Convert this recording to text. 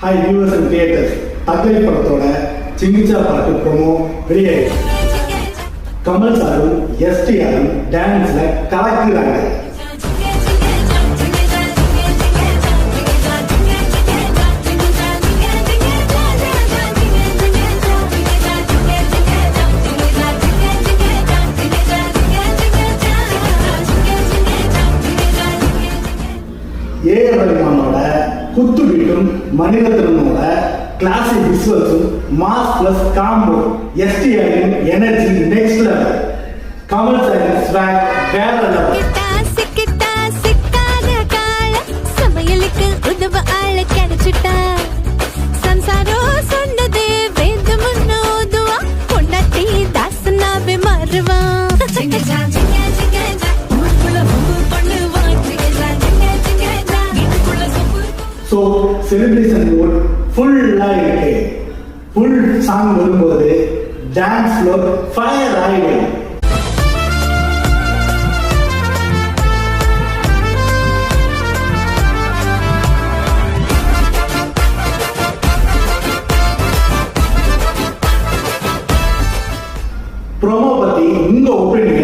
Hi viewers and creators, Thuckalay படத்தோட சிங்கிச்சா பாட்டு promo வெளியாயிடுச்சு. Kamal சாரும் எஸ்டிஆரும் டான்ஸ்ல கலக்குறாங்க. ஏஆர் ரஹ்மானோட குத்து பீட்டும் மணிரத்னமோட கிளாசிக் விசுவல்ஸும் மாஸ் பிளஸ் காம்போ எஸ்டிஆரின் எனர்ஜி நெக்ஸ்ட் லெவல். கமல் சாரின் ஸ்வாக் வேற லெவல். சமையலுக்கு உதவ ஆள கிடைச்சிட்டா சம்சாரோ சொன்னதே வேத முன்னோதுவா பொண்டாட்டி தாசனாவே மாறுவா. ஸோ செலிப்ரேஷன் மூட் ஃபுல்லாக இருக்கு. ஃபுல் சாங் வரும்போது டான்ஸ் ஃப்ளோர் ஃபயர் ஆகிடும். ப்ரோமோ பற்றி உங்க ஒப்பீனியன்